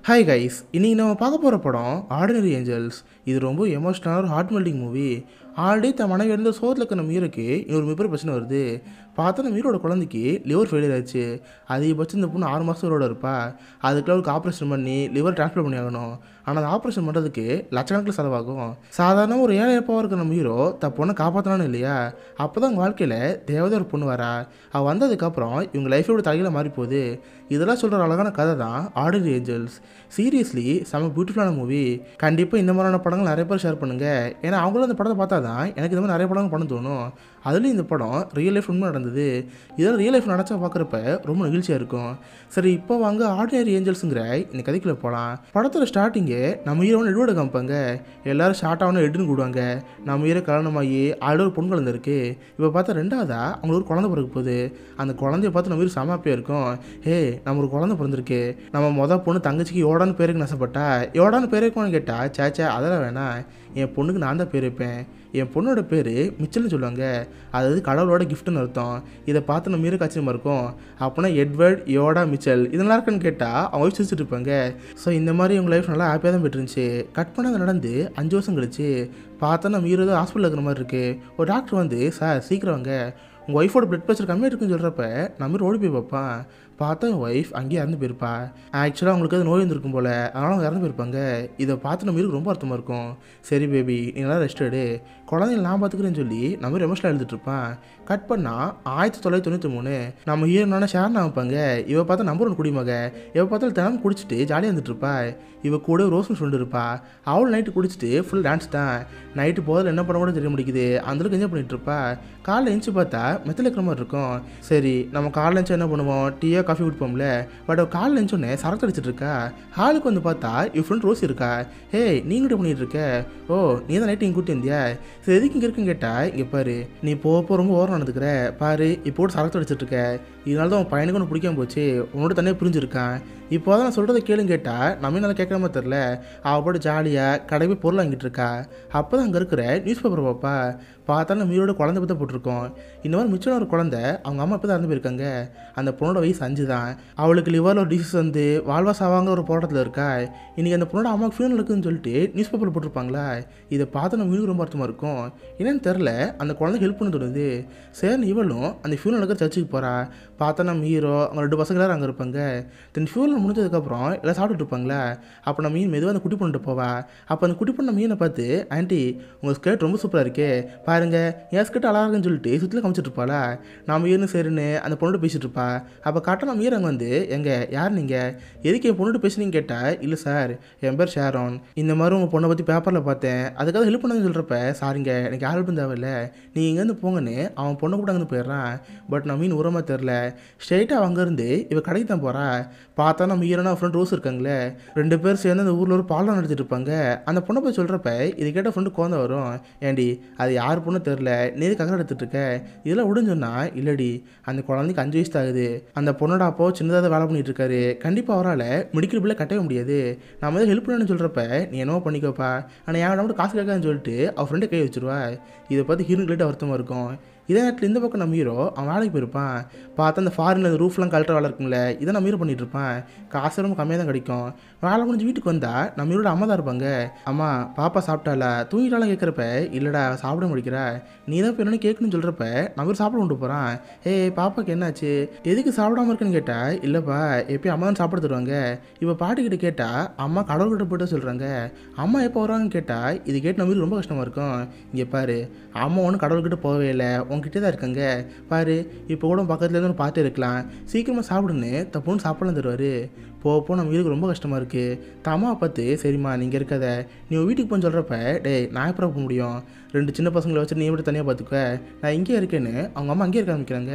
Hi guys, இன்னைக்கு நம்ம பார்க்க போகிற படம் ஆர்டினரி ஏஞ்சல்ஸ். இது ரொம்ப எமோஷனலான ஒரு ஹார்ட் மெல்டிங் மூவி. ஆல்ரெடி தன் மனைவி இருந்த சோத்தில் இருக்கிற மீருக்கு இன்னொரு மிகப்பெரிய பிரச்சனை வருது. பார்த்தா அந்த மீரோட குழந்தைக்கு லிவர் ஃபெயிலியர் ஆச்சு. அதிகபட்சம் இந்த பொண்ணு 6 மாதத்தோட இருப்பா. அதுக்குள்ள அவருக்கு ஆப்ரேஷன் பண்ணி லிவர் டிரான்ஸ்ஃபர் பண்ணி ஆகணும். ஆனால் அந்த ஆப்ரேஷன் பண்ணுறதுக்கு லட்சக்கணக்கில் செலவாகும். சாதாரண ஒரு ஏழை எப்பாவாக இருக்கிற நம்ம ஹீரோ தன் பொண்ணை காப்பாற்றலான்னு இல்லையா? அப்போ தான் அவங்க வாழ்க்கையில் தேவதை ஒரு பொண்ணு வரா. அவள் வந்ததுக்கப்புறம் இவங்க லைஃபோட தலையில மாறி போகுது. இதெல்லாம் சொல்கிற அழகான கதை தான் ஆர்டினரி ஏஞ்சல்ஸ். சீரியஸ்லி செம்ம பியூட்டிஃபுல்லான மூவி. கண்டிப்பாக இந்த மாதிரியான படங்கள் நிறைய பேர் ஷேர் பண்ணுங்கள். ஏன்னா அவங்களும் அந்த படத்தை பார்த்தா தான் எனக்கு இந்த மாதிரி நிறைய படங்கள் பண்ண தோணும். அதுலேயும் இந்த படம் ரியல் லைஃப் உண்மை நடந்தது. இதெல்லாம் ரியல் லைஃப் நடச்சா பார்க்குறப்ப ரொம்ப நிகழ்ச்சியாக இருக்கும். சரி, இப்போ வாங்க ஆர்டினரி ஏஞ்சல்ஸுங்கிற இந்த கதைக்குள்ளே போகலாம். படத்தோட ஸ்டார்டிங்கே நம்ம ஹீரோன்னு எட்வர்டை காமிப்பாங்க. எல்லாரும் ஷார்ட்டாக எட்டுன்னு கூடுவாங்க. நம்ம ஹீரோ கல்யாணமாகி ஆல்ரெடி ஒரு பொண்ணு குழந்தை இருக்குது. இப்போ பார்த்தா ரெண்டாவதா அவங்களுக்கு ஒரு குழந்தை பிறகு போகுது. அந்த குழந்தைய பார்த்து நம்ம ஹீரோ செமாப்பியாக இருக்கும். ஹே, நம்ம ஒரு குழந்தை பிறந்திருக்கு. நம்ம மொதல் பொண்ணு தங்கச்சிக்கு யோடான்னு பேருக்கு நசப்பட்டா. யோடான்னு பேர் வைக்கணும்னு கேட்டால் சேச்சா அதெல்லாம் வேணாம், என் பொண்ணுக்கு நான் தான் பேர் வைப்பேன். என் பொண்ணோட பேர் மிச்சல்னு சொல்லுவாங்க. அதாவது கடவுளோட கிஃப்ட்னு அர்த்தம். இதை பார்த்து நம்ம மீறி கச்சியமாக இருக்கும். அப்படின்னா எட்வர்ட், யோடா, மிச்சல் இதெல்லாம் இருக்குன்னு கேட்டால் அவங்க வச்சு வச்சுட்டு இருப்பாங்க. ஸோ இந்த மாதிரி உங்கள் லைஃப் நல்லா ஹாப்பியாக தான் போயிட்டுருந்துச்சு. கட் பண்ணது நடந்து 5 வருஷம் கழிச்சு பார்த்தா நம்ம ஹீரோ தான் ஹாஸ்பிட்டலில் இருக்கிற மாதிரி இருக்குது. ஒரு டாக்டர் வந்து, சார் சீக்கிரம் வாங்க, உங்கள் ஒய்ஃபோட பிளட் ப்ரெஷர் கம்மியாக இருக்குன்னு சொல்கிறப்ப நம்ம ஓடி போய் பார்ப்பான். பார்த்தா என் ஒய்ஃப் அங்கேயே இறந்து போயிருப்பா. ஆக்சுவலாக அவங்களுக்கு அது நோய் வந்துருக்கும் போல், அதனால் அவங்க இறந்து போயிருப்பாங்க. இதை பார்த்து நம்ம ரொம்ப அர்த்தமாக இருக்கும். சரி பேபி, நீ நல்லா ரெஸ்ட் எடு, குழந்தைங்க நான் பார்த்துக்கிறேன்னு சொல்லி நம்ம எமோஷனலாக எழுதிட்டுருப்பான். கட் பண்ணால் 1993 நம்ம ஹீரோனான ஷேர்னா வைப்பாங்க. இவ பார்த்தா நம்பர் 1 குடிமக. இவ பார்த்தாலும் தினமும் குடிச்சிட்டு ஜாலியாக இருந்துட்டுருப்பா. இவ கூட ரோஸ்னு சொல்லிட்டு இருப்பா. அவள் நைட்டு குடிச்சிட்டு ஃபுல் டான்ஸ் தான். நைட்டு போதில் என்ன பண்ண கூட தெரிய முடிக்குது. அந்தளவுக்கு என்ஜாய் பண்ணிட்டு இருப்பா. காலைல எழுந்து பார்த்தா மெத்தில் இருக்கிற மாதிரி இருக்கும். சரி, நம்ம காலைல எழுந்து என்ன பண்ணுவோம், டீயோ காஃபி குடிப்போம்ல. பட் அவள் காலைல எழுந்தோடனே சரக்கு அடிச்சிட்டு இருக்கா. ஹாலுக்கு வந்து பார்த்தா இவ் ஃப்ரெண்ட் ரோஸ் இருக்கா. ஹே, நீ கிட்ட பண்ணிட்டு இருக்க? ஓ, நீ தான் நைட்டு இங்கே கூட்டி வந்தியா? சரி, எதுக்கு இங்கே இருக்குன்னு கேட்டா, இங்கே பாரு, நீ போக ரொம்ப ஓரம் நடந்துக்கிற பாரு, இப்போ கூட சரக்கு அடிச்சிட்டு இருக்க. இதனால தான் உன் பையனுக்கு ஒன்று பிடிக்காம போச்சு. உன்னோட தனியாக புரிஞ்சிருக்கான். இப்போ தான் நான் சொல்கிறத கேளுன்னு கேட்டால் நம்ம நல்லா கேட்குற மாதிரி தெரில. அவள் போட்டு ஜாலியாக கடை போய் பொருள் வாங்கிட்டு இருக்கா. அப்போ தான் அங்கே இருக்கிற நியூஸ் பேப்பர் பார்ப்பா. பார்த்தா நம்ம ஹீரோட குழந்தை பற்றி போட்டிருக்கோம். இந்த மாதிரி மிச்சம் ஒரு குழந்தை அவங்க அம்மா இப்போ தான் இறந்து போயிருக்காங்க. அந்த பொண்ணோட வயசு 5 தான். அவளுக்கு லிவரில் ஒரு டிசீஸ் வந்து வாழ்வா சாவாங்க ஒரு போராட்டத்தில் இருக்கா. இன்றைக்கி அந்த பொண்ணோட அம்மாவுக்கு ஃபியூனல் இருக்குதுன்னு சொல்லிட்டு நியூஸ் பேப்பரில் போட்டிருப்பாங்களா. இதை பார்த்து நம்ம ஹீரோ ரொம்ப அர்த்தமாக இருக்கும். என்னன்னு தெரில, அந்த குழந்தைக்கு ஹெல்ப் பண்ண தோணுது. சரி, இவளும் அந்த ஃபியூனல் இருக்கிற சர்ச்சுக்கு போகிறா. பார்த்தா நம்ம ஹீரோ அவங்க 2 பசங்க எல்லாரும் அங்கே இருப்பாங்க. தென் ஃபியூனல் முடிஞ்சதுக்கப்புறம் எல்லாம் சாப்பிட்டுட்டு இருப்பாங்களா. அப்போ நம்ம மீன் மெதுவாக அந்த குட்டி பண்ணிட்டு போவா. அப்போ அந்த குட்டி பண்ண மீனை பார்த்து, ஆண்டி உங்கள் ஸ்கர்ட் ரொம்ப சூப்பராக இருக்கே பாருங்க, என் ஸ்கர்ட் அழகாக இருக்குன்னு சொல்லிட்டு சுற்றில காமிச்சிட்டு இருப்பாளா. நம்ம ஈரனு சரின்னு அந்த பொண்ணோட பேசிகிட்டு இருப்பா. அப்போ கரெக்டாக நம்ம ஈரங்க வந்து, எங்க யார் நீங்கள், எதுக்கு என் பொண்ணுட்டு பேசுனீங்கன்னு கேட்டால், இல்லை சார் என் பேர் ஷேரோன், இந்த மாதிரி உங்கள் பொண்ணை பற்றி பேப்பரில் பார்த்தேன், அதுக்காக ஹெல்ப் பண்ணதுன்னு சொல்கிறப்ப, சாரிங்க எனக்கு யார் ஹெல்ப்பும் தேவையில்லை, நீ இங்கேருந்து போங்கன்னு அவன் பொண்ணை கூட அங்கேருந்து போயிடுறான். பட் நம்ம மீன் உரமாக தெரில. ஸ்ட்ரெயிட்டாக அங்கேருந்து இவ கடைக்கு தான் போகிறா. பார்த்தா நம்ம ஹீரோனா ஃப்ரெண்ட் ரோஸ் இருக்காங்களே, 2 பேர் சேர்ந்து அந்த ஊரில் ஒரு பாலம் நடத்திட்டு இருப்பாங்க. அந்த பொண்ணை போய் சொல்கிறப்ப இது கேட்ட ஃப்ரெண்டு குழந்தை வரும். ஏண்டி அது யார் பொண்ணு தெரில, நீ கக்கரை எடுத்துகிட்டு இருக்க, இதெல்லாம் விடுன்னு சொன்னால், இல்லடி அந்த குழந்தைக்கு 5 வயசு ஆகுது, அந்த பொண்ணோட அப்போ சின்னதாக வேலை பண்ணிட்டு இருக்காரு, கண்டிப்பாக அவரால் மெடிக்கல் பில்லை கட்டவே முடியாது, நம்ம எதாவது ஹெல்ப் பண்ணணும்னு சொல்கிறப்ப நீ என்னவோ பண்ணிக்கோப்பா, ஆனால் என் மட்டும் காசு கேட்காதுன்னு சொல்லிட்டு அவள் ஃப்ரெண்டை கை வச்சுருவா. இதை பார்த்து ஹீரோ கிட்ட வருத்தமாக இருக்கும். இதே நேரத்தில் இந்த பக்கம் நம்ம ஹீரோ அவன் வேலைக்கு போயிருப்பான். பார்த்தா அந்த ஃபாரினில் ரூஃப்லாம் கழட்டுற வேலை இருக்குங்களே, இதை நம்ம ஹீரோ பண்ணிட்டு இருப்பான். காசு ரொம்ப கம்மியாக தான் கிடைக்கும். வேலை முடிஞ்சு வீட்டுக்கு வந்தால் நம்ம ஹீரோட அம்மா தான் இருப்பாங்க. அம்மா பாப்பா சாப்பிட்டால தூங்கிட்டாலும் கேட்குறப்ப, இல்லைடா சாப்பிட முடிக்கிற, நீ தான் இப்போ என்னென்னு கேட்கணும்னு சொல்கிறப்ப நம்ம ஹீரோ சாப்பிட கொண்டு போகிறான். ஏய் பாப்பாக்கு என்னாச்சு, எதுக்கு சாப்பிடாம இருக்குன்னு கேட்டால், இல்லைப்பா எப்பயும் அம்மா தான் சாப்பிட தருவாங்க. இப்போ பாட்டிக்கிட்ட கேட்டால் அம்மா கடவுள்கிட்ட போய்ட்டு சொல்கிறாங்க. அம்மா எப்போ வருவாங்கன்னு கேட்டால், இது கேட்டு நம்ம ரொம்ப கஷ்டமாக இருக்கும். இங்கே பாரு, அம்மா ஒன்றும் கடவுள்கிட்ட போகவே இல்லை, உங்ககிட்டே தான் இருக்காங்க பாரு, இப்போ கூட பக்கத்துல இருந்து பார்த்து இருக்கலாம், சீக்கிரமாக சாப்பிடுன்னு தப்புன்னு சாப்பிடலாம் தருவார். போப்போ நம்ம வீட்டுக்கு ரொம்ப கஷ்டமாக இருக்குது. தம்மாவை பார்த்து, சரிம்மா நீங்கள் இருக்காத, நீ வீட்டுக்கு போன்னு சொல்கிறப்ப, டேய் நான் எப்போ போக முடியும், 2 சின்ன பசங்களை வச்சு நீ எப்படி தனியாக பார்த்துக்க, நான் இங்கே இருக்கேன்னு அவங்க அம்மா அங்கேயே இருக்க ஆரம்பிக்கிறாங்க.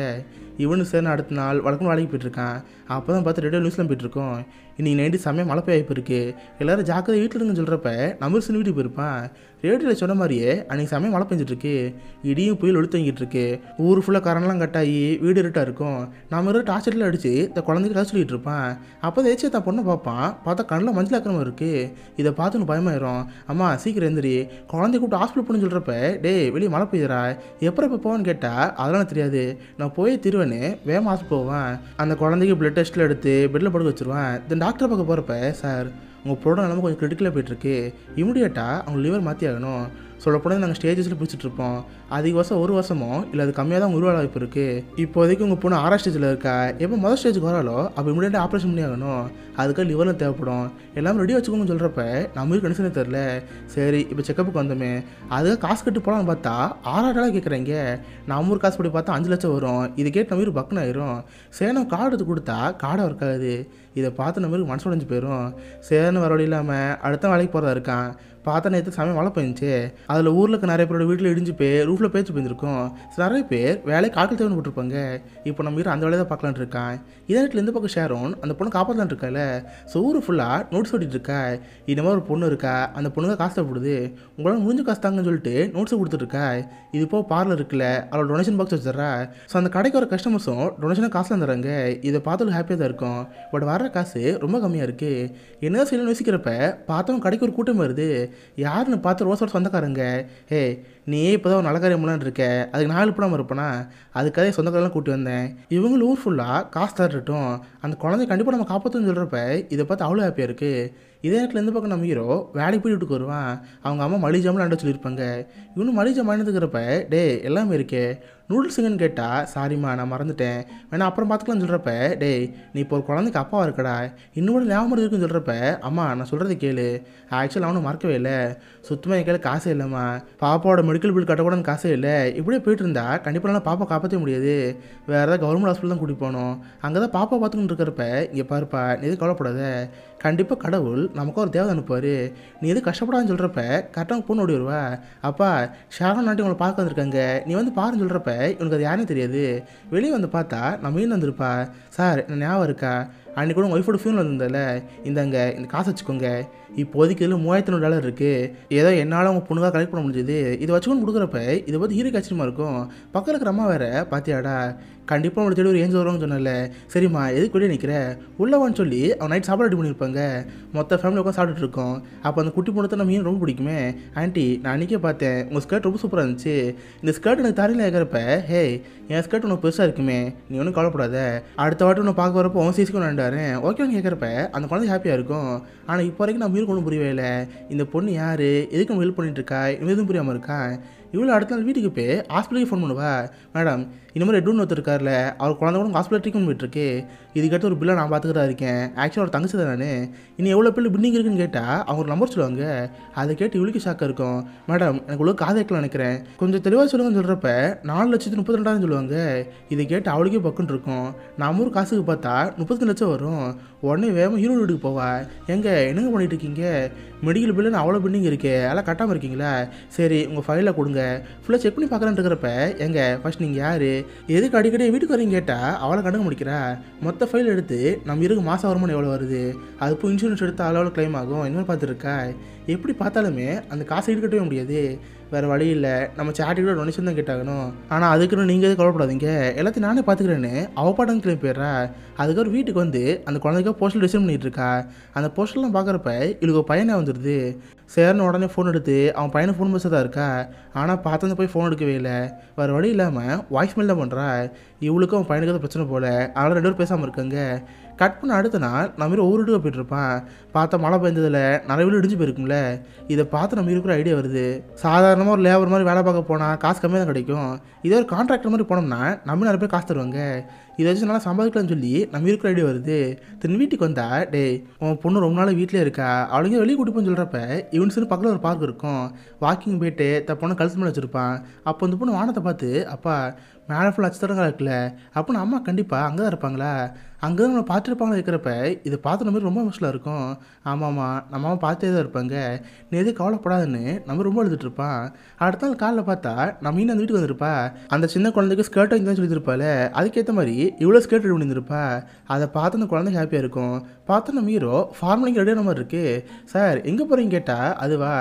இவனு சேர்ந்து அடுத்த நாள் வழக்கம் வேலைக்கு போயிட்டுருக்கான். அப்போ தான் பார்த்து ரேடியோ நியூஸ்லாம் போயிட்டுருக்கோம். இன்றைக்கி நைட்டு செம்மையாக மழை பெய்ய வாய்ப்பு இருக்குது, எல்லோரும் ஜாக்கிரதை வீட்டில் இருக்குன்னு சொல்கிறப்ப நம்ம சின்ன வீட்டுக்கு போயிருப்பான். ரேடியோவில் சொன்ன மாதிரியே அன்றைக்கி செம்மையாக மழை பெஞ்சிட்ருக்கு, இடியும் புயல் ஒழுத்தங்கிட்டு இருக்கு, ஊர் ஃபுல்லாக கரண்ட்லாம் கட்டாகி வீடு இருட்டாக இருக்கும். நம்ம டார்ச்சரில் அடித்து இந்த குழந்தைக்கு கதை சொல்லிகிட்டு இருப்பான். அப்போ எதேச்சியா தான் பொண்ணை பார்ப்பான். பார்த்தா கண்ணில் மஞ்சள் அக்கிரமம் இருக்குது. இதை பார்த்து பயமாயிரும். அம்மா சீக்கிரம் எந்திரி, குழந்தைய கூப்பிட்டு ஹாஸ்பிட்டல் போகணும்னு சொல்கிறப்ப, டேய் வெளியே மழை பெய்யுறா, எப்போ போவான்னு கேட்டால் அதெல்லாம் தெரியாது, நான் போய் திருவேன்னு வேகமாக ஹாஸ்பிட்டல் போவேன். அந்த குழந்தைக்கு பிளட் டெஸ்ட்டில் எடுத்து பெட்டில் படுக்க வச்சுருவேன். தென் டாக்டரை பார்க்க போகிறப்ப, சார் உங்கள் பொண்ணோட நிலமை கொஞ்சம் கிரிட்டிக்கலாக போயிட்டுருக்கு, இமீடியட்டாக அவங்க லிவர் மாற்றி ஆகணும். சொல்லப்போனால் நாங்கள் ஸ்டேஜஸில் பிடிச்சிட்ருப்போம். அதிக வருஷம் 1 வருஷமோ இல்லை அது கம்மியாக தான் உருவாக வாய்ப்பு இருக்குது. இப்போதைக்கு உங்கள் பொண்ணு 6 ஸ்டேஜில் இருக்கா. எப்போ முதல் ஸ்டேஜுக்கு வராலோ அப்போ இமீடியட்டாக ஆப்ரேஷன் பண்ணி ஆகணும். அதுக்காக லிவரில் தேவைப்படும். எல்லாமே ரெடி வச்சுக்கோங்கன்னு சொல்கிறப்ப நம்மளுக்கு கண்டிஷனே தெரில. சரி இப்போ செக்கப்புக்கு வந்தோமே, அதுக்காக காசு கட்டு போகலான்னு பார்த்தா 6,000 கேட்குறீங்க. நம்ம ஊர் காசு படி பார்த்தா 5 லட்சம் வரும். இது கேட்டு நம்ம பக்குன்னு ஆயிரும். சரி நம்ம கார்டு எடுத்து கொடுத்தா கார்டை இருக்காது. இதை பார்த்து நம்மளுக்கு மனசு உடைஞ்சு போயிடும். சரின்னு வர வழி இல்லாமல் அடுத்த வேலைக்கு போகிறதா இருக்கான். பார்த்தா நேற்று சமயம் மழை பெஞ்சிச்சு. அதில் ஊரில் இருக்க நிறைய பேரோட வீட்டில் இடிஞ்சு போய் ரூஃபில் பேச்சு போயிருக்கும். நிறைய பேர் வேலைக்கு ஆட்கள் தேவைன்னு போட்டிருப்பாங்க. இப்போ நம்ம வீடு அந்த வேலையை தான் பார்க்கலான்னு இருக்கான். இதே நேரத்தில் இந்த பக்கம் ஷேரோன் அந்த பொண்ணை காப்பாற்றலான் இருக்கால. ஸோ ஊர் ஃபுல்லாக நோட்ஸ் ஓட்டிகிட்டு இருக்கா. இந்த மாதிரி ஒரு பொண்ணு இருக்கா, அந்த பொண்ணுங்க காசு தேவைப்படுது, உங்களால் முடிஞ்ச காசு தாங்கன்னு சொல்லிட்டு நோட்ஸை கொடுத்துட்ருக்கா. இது இப்போ பார்லர் இருக்குல்ல, அவளோட டொனேஷன் பாக்ஸ் வச்சுட்றா. ஸோ அந்த கடைக்கு வர கஸ்டமர்ஸும் டொனேஷனாக காசுலாம் தராங்க. இதை பார்த்து ஹாப்பியாக தான் இருக்கும். பட் வர காசு ரொம்ப கம்மியாக இருக்குது. என்ன செய்யணும்னு யோசிக்கிறப்ப பார்த்தவங்க கடைக்கு ஒரு கூட்டம் வருது. யாருன்னு பார்த்து ரோஸோட சொந்தக்காரங்க. ஹே நீ இப்போ தான் ஒரு நல்ல காரியம் பண்ணலான்னு இருக்க, அதுக்கு 4 படம் இருப்பேனா, அதுக்காக சொந்தக்காரெல்லாம் கூட்டி வந்தேன். இவங்களும் ஊர் ஃபுல்லாக காசு தரட்டும், அந்த குழந்தைய கண்டிப்பாக நம்ம காப்பாற்றுன்னு சொல்கிறப்ப இதை பார்த்து அவ்வளோ ஹாப்பியாக இருக்குது. இதே நேரத்தில் எந்த பக்கம் நம்ம ஹீரோ வேலைக்கு போய் வீட்டுக்கு வருவான். அவங்க அம்மா மளிகை ஜாமான் அண்ட சொல்லியிருப்பாங்க. இவனு மளிகை ஜாமான் எடுத்துக்கிறப்ப, டே எல்லாமே இருக்கே, நூடுல்ஸுங்கன்னு கேட்டால், சாரிம்மா நான் மறந்துட்டேன், வேணா அப்புறம் பார்த்துக்கலாம்னு சொல்கிறப்ப, டே நீ இப்போ ஒரு குழந்தைக்கு அப்பாவாக இருக்கடா, இன்னும் ஞாபகம் இருக்குன்னு சொல்கிறப்ப, அம்மா நான் சொல்கிறத கேளு, ஆக்சுவலாக அவனும் மறக்கவே இல்லை, சுத்தமாக என் கையில் காசே இல்லைம்மா, பாப்பாவோட மெடிக்கல் பில் கட்டக்கூடாது காசே இல்லை, இப்படியே போயிட்டு இருந்தா கண்டிப்பாக நான் பாப்பா காப்பாற்ற முடியாது, வேறு ஏதாவது கவர்மெண்ட் ஹாஸ்பிட்டல் தான் கூட்டிகிட்டு போகணும், அங்கே தான் பாப்பா பார்த்துக்கிட்டு இருக்கிறப்ப, இங்கே பாருப்பா நீ எதுவும் கவலைப்படாத, கண்டிப்பாக கடவுள் நமக்கு ஒரு தேவை அனுப்புவார், நீ எது கஷ்டப்படாதுன்னு சொல்கிறப்ப கரெக்டாக பொண்ணு ஓடி வருவா. அப்பா ஷாரோன் நாட்டி உங்களை பார்க்க வந்திருக்காங்க, நீ வந்து பாருன்னு சொல்கிறப்ப இவனுக்கு அது யாருன்னு தெரியாது. வெளியே வந்து பார்த்தா நம்ம மீன் வந்திருப்பா. சார் என்ன ஞாபகம் இருக்கா, அன்றைக்கி கூட உங்கள் ஒய்ஃபோட ஃபியூனில் வந்திருந்தல, இந்த காசை வச்சுக்கோங்க, இப்போதைக்கு இதில் $3,500 இருக்குது, ஏதோ என்னால் உங்கள் பொண்ணுக்காக கலெக்ட் பண்ண முடிஞ்சது, இதை வச்சுக்கொண்டு கொடுக்குறப்ப இதை பற்றி ஹீரோக்கு ஆச்சரியமாக இருக்கும். பக்கத்தில் இருக்கிற அம்மா வேறு பார்த்தியாடா, கண்டிப்பாக அவங்களை தேடி ஒரு ஏஞ்சல் வருவாங்கன்னு சொன்னல, சரிம்மா எதுக்கு வெளியே நிற்கிற, உள்ளவான்னு சொல்லி அவன் நைட் சாப்பாடு ரெடி பண்ணியிருப்பாங்க, மொத்த ஃபேமிலி உட்காந்து சாப்பிட்டுட்டு இருக்கோம். அப்போ அந்த குட்டி பொண்ணு தான் நம்ம மீன் ரொம்ப பிடிக்குமே, ஆண்டி நான் அன்றைக்கே பார்த்தேன் உங்கள் ஸ்கர்ட் ரொம்ப சூப்பராக இருந்துச்சு, இந்த ஸ்கர்ட் எனக்கு தரையில் கேட்குறப்ப, ஹே என் ஸ்கர்ட் உனக்கு பெருசாக இருக்குமே, நீ ஒன்றும் கவலைப்படாத, அடுத்த வாட்டி உன்னை பார்க்க வரப்போ உன் சீஸுக்கு வேண்டாரு ஓகேன்னு கேட்குறப்ப அந்த குழந்தை ஹாப்பியாக இருக்கும். ஆனால் இப்போ வரைக்கும் நான் மீன் ஒன்றும் புரியவே இல்லை, இந்த பொண்ணு யார், எதுக்கு நம்ம ஹெல்ப் பண்ணிட்டு இருக்கா, இன்னும் எதுவும் புரியாமல் இருக்கா. இவ்வளோ அடுத்த நாள் வீட்டுக்கு போய் ஹாஸ்பிட்டலுக்கு ஃபோன் பண்ணுவா, மேடம் இந்த மாதிரி ரெட்யூன் ஒருத்தர் இருக்கார்ல, அவர் குழந்தை கூட ஹாஸ்பிட்டல் ட்ரீட்மெண்ட் போயிட்டுருக்கு, இதுக்கடுத்து ஒரு பில்லை நான் பார்த்துக்கிட்டா இருக்கேன், ஆக்சுவலாக ஒரு தங்கச்சி தான் நான், இன்னும் எவ்வளோ பில்லு பில்டிங் இருக்குன்னு கேட்டால் அவங்க ஒரு நம்பர் சொல்லுவாங்க, அதை கேட்டு இவளுக்கு ஷாக்காக இருக்கும். மேடம் எனக்கு இவ்வளோ காதை வைக்கலாம் நினைக்கிறேன், கொஞ்சம் தெளிவாக சொல்லுங்கன்னு சொல்கிறப்ப 4,32,000 சொல்லுவாங்க. இதை கேட்டு அவளுக்கே பக்குன்னு இருக்கும். நம்ம ஊர் காசுக்கு பார்த்தா 32 லட்சம் வரும். உடனே வேகமாக ஹீரோ வீட்டுக்கு போவா, என்னங்க பண்ணிட்டு இருக்கீங்க, மெடிக்கல் பில்லுன்னு அவ்வளோ பில்டிங் இருக்கே, அதெல்லாம் கட்டாமல் இருக்கீங்களா, சரி உங்கள் ஃபைலை கொடுங்க, ஃபுல்லாக செக் பண்ணி பார்க்குறேன்னு இருக்கிறப்ப, ஃபர்ஸ்ட் நீங்கள் யார், எதுக்கு அடிக்கடி வீட்டுக்கு வரீங்க கேட்டால் அவளை கண்டுக்க முடிக்கிறா. மொத்த ஃபைல் எடுத்து நம்ம இருக்கு மாதம் வருமானம் எவ்வளோ வருது, அது இப்போ இன்சூரன்ஸ் எடுத்து அளவில் கிளைம் ஆகும், இந்த மாதிரி பார்த்துருக்கா. எப்படி பார்த்தாலுமே அந்த காசை ஈடுகட்டவே முடியாது, வேறு வழி இல்லை, நம்ம சேட்டிக்கூட டொனேஷன் தான் கேட்டாகணும். ஆனால் அதுக்குன்னு நீங்கள் எதுவும் கவலைப்படாதீங்க, எல்லாத்தையும் நானே பார்த்துக்கிறேன்னு அவள் பாட்டம் கிளம்பி போயிடுறா. அதுக்கப்புறம் வீட்டுக்கு வந்து அந்த குழந்தைக்காக போஸ்டல் டிசைன் பண்ணிகிட்டு இருக்கா. அந்த போஸ்டர்லாம் பார்க்குறப்ப இவளுக்கு பையனே வந்துடுது. சேர்னு உடனே ஃபோன் எடுத்து அவன் பையனை ஃபோன் பேச தான் இருக்கா. ஆனால் பார்த்தா போய் ஃபோன் எடுக்கவே இல்லை, வேறு வழி இல்லாமல் வாய்ஸ் மெயில் தான் பண்ணுறா. இவளுக்கும் அவன் பையனுக்கு தான் பிரச்சனை போல், அதனால் 2 பேரும் பேசாமல் இருக்காங்க. கட் பண்ண அடுத்த நாள் நம்ம ஒவ்வொரு வீட்டுக்கு போய்ட்டுருப்பான். பார்த்தா மழை பெஞ்சதில் நிறைய வீடு இடிஞ்சு போயிருக்கும்ல, இதை பார்த்து நம்ம இருக்கிற ஐடியா வருது. சாதாரணமாக ஒரு லேபர் மாதிரி வேலை பார்க்க போனால் காசு கம்மியாக தான் கிடைக்கும், இதே ஒரு கான்ட்ராக்டர் மாதிரி போனோம்னா நம்ம நிறைய பேர் காசு தருவாங்க, இதை வச்சு நல்லா சம்பாதிக்கலாம்னு சொல்லி நம்ம இருக்கிற ஐடியா வருது. தின் வீட்டுக்கு வந்தா, டே உன் பொண்ணு ரொம்ப நாள் வீட்டிலே இருக்கா, அவளுங்க வெளியே கூட்டி போன்னு சொல்கிறப்ப இவனு பக்கத்தில் ஒரு பார்க் இருக்கும், வாக்கிங் போயிட்டு பொண்ணை கழுத்து மேலே வச்சுருப்பான். அப்போ அந்த பொண்ணு வானத்தை பார்த்து, அப்பா மேலே ஃபுல் நட்சத்திரங்களா இருக்குல்ல, அப்படின்னு அம்மா கண்டிப்பாக அங்கே தான் இருப்பாங்களா, அங்கே தான் நம்மளை பார்த்துருப்பாங்களா இருக்கிறப்ப இதை பார்த்து நம்ம ரொம்ப எமோஷனலாக இருக்கும். ஆமாம்மா நம்ம அம்மா பார்த்தே தான் இருப்பாங்க, நீ எதுவும் கவலைப்படாதுன்னு நம்ம ரொம்ப எழுதிட்டுருப்பான். அடுத்த நாள் காலையில் பார்த்தா நம்ம இன்னும் அந்த வீட்டுக்கு வந்திருப்பா. அந்த சின்ன குழந்தைக்கு ஸ்கர்ட் வாங்கி தான் சொல்லியிருப்பாள், அதுக்கேற்ற மாதிரி இவ்வளோ ஸ்கேட் ரெடி பண்ணியிருந்திருப்பா. அதை பார்த்து அந்த குழந்தை ஹாப்பியாக இருக்கும். பார்த்து நம்ம ஹீரோ ஃபார்மலிங் ரெடியான மாதிரி இருக்குது. சார் எங்கே போகிறீங்க கேட்டால் அதுவா